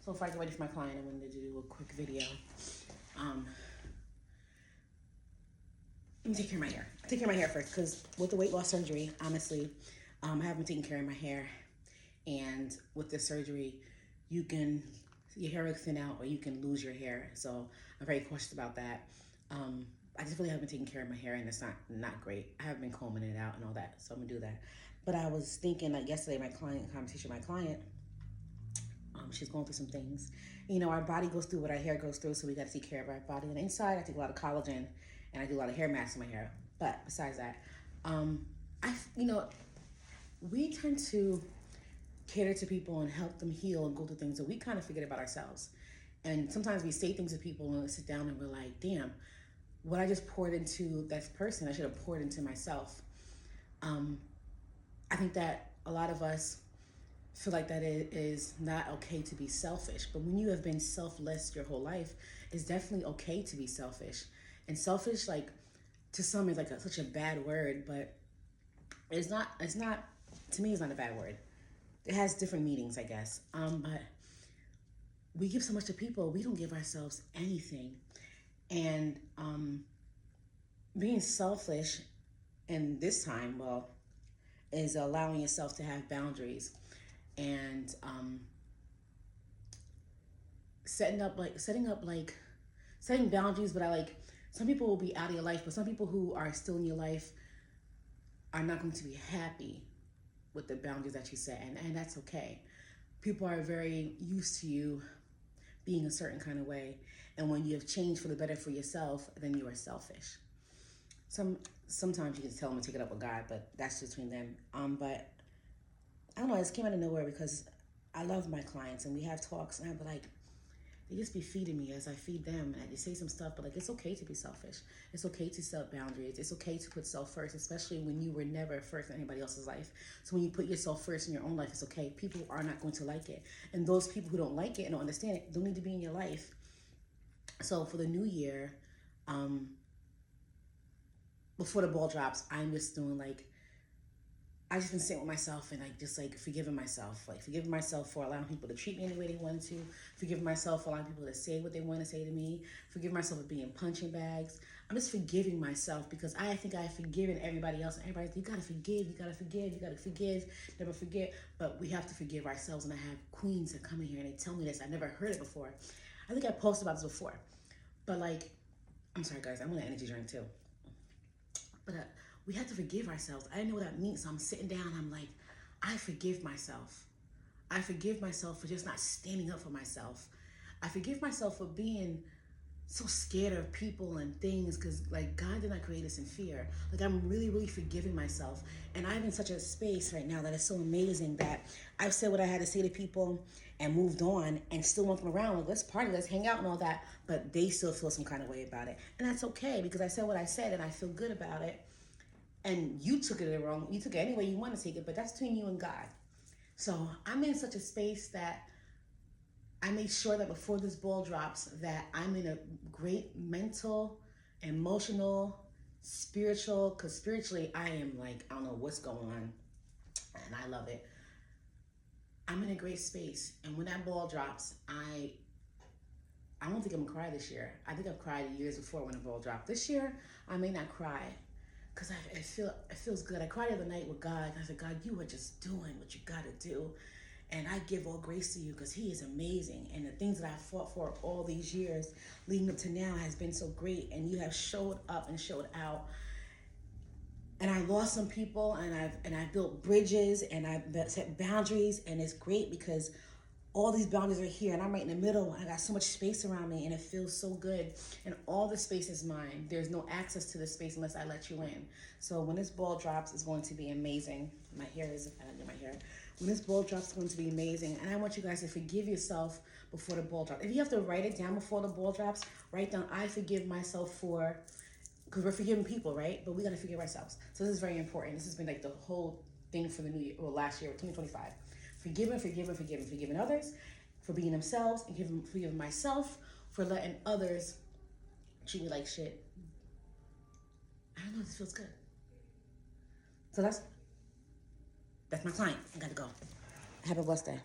So before I get ready for my client, I wanted to do a quick video. Let me take care of my hair. Take care of my hair first, because with the weight loss surgery, honestly, I haven't been taking care of my hair. And with this surgery, your hair will thin out or you can lose your hair. So I'm very cautious about that. I just really haven't been taking care of my hair, and it's not great. I haven't been combing it out and all that, so I'm gonna do that. But I was thinking, like yesterday, conversation with my client, she's going through some things. You know, our body goes through what our hair goes through, so we got to take care of our body. On the inside, I take a lot of collagen, and I do a lot of hair masks in my hair. But besides that, we tend to cater to people and help them heal and go through things, so we kind of forget about ourselves. And sometimes we say things to people and we sit down and we're like, damn, what I just poured into that person, I should have poured into myself. I think that a lot of us feel like that it is not okay to be selfish. But when you have been selfless your whole life, it's definitely okay to be selfish. And selfish, like, to some is like such a bad word, but it's not, to me, it's not a bad word. It has different meanings, I guess. But we give so much to people, we don't give ourselves anything. And being selfish in this time, well, is allowing yourself to have boundaries and setting boundaries. But some people will be out of your life, but some people who are still in your life are not going to be happy with the boundaries that you set, and that's okay. People are very used to you being a certain kind of way, and when you have changed for the better for yourself, then you are selfish. Sometimes you can tell them to take it up with God, but that's between them. But I don't know, it just came out of nowhere because I love my clients and we have talks, and I'd be like, they just be feeding me as I feed them, and I just say some stuff, but like, it's okay to be selfish. It's okay to set boundaries. It's okay to put self first, especially when you were never first in anybody else's life. So when you put yourself first in your own life, it's okay. People are not going to like it. And those people who don't like it and don't understand it don't need to be in your life. So for the new year, before the ball drops, I'm just doing I just been sitting with myself and forgiving myself for allowing people to treat me any way they wanted to, forgiving myself for allowing people to say what they want to say to me, forgiving myself for being punching bags. I'm just forgiving myself because I think I've forgiven everybody else. And everybody's, you gotta forgive, never forget. But we have to forgive ourselves. And I have queens that come in here and they tell me this. I never heard it before. I think I posted about this before. But I'm sorry guys, I'm on an energy drink too. But we have to forgive ourselves. I didn't know what that means. So I'm sitting down. I'm like, I forgive myself. I forgive myself for just not standing up for myself. I forgive myself for being so scared of people and things, because God did not create us in fear. I'm really, really forgiving myself. And I'm in such a space right now that is so amazing that I've said what I had to say to people and moved on and still want them around. Let's party, let's hang out and all that. But they still feel some kind of way about it. And that's okay, because I said what I said and I feel good about it. And you took it wrong. You took it any way you want to take it, but that's between you and God. So I'm in such a space that I made sure that before this ball drops that I'm in a great mental, emotional, spiritual, because spiritually I am I don't know what's going on, and I love it. I'm in a great space, and when that ball drops, I don't think I'm gonna cry this year. I think I've cried years before when the ball dropped. This year, I may not cry, because it feels good. I cried the other night with God. I said, God, you are just doing what you gotta do. And I give all grace to you because he is amazing. And the things that I fought for all these years leading up to now has been so great. And you have showed up and showed out. And I lost some people, and I've built bridges, and I've set boundaries. And it's great because all these boundaries are here, and I'm right in the middle. I got so much space around me, and it feels so good. And all the space is mine. There's no access to the space unless I let you in. So when this ball drops, it's going to be amazing. My hair is, I don't get my hair. When this ball drops, it's going to be amazing. And I want you guys to forgive yourself before the ball drops. If you have to write it down before the ball drops, write down, I forgive myself for, because we're forgiving people, right? But we got to forgive ourselves. So this is very important. This has been the whole thing for the new year, or last year, 2025. Forgiving others for being themselves, and forgiving myself for letting others treat me like shit. I don't know, this feels good. So that's my client. I gotta go. Have a blessed day.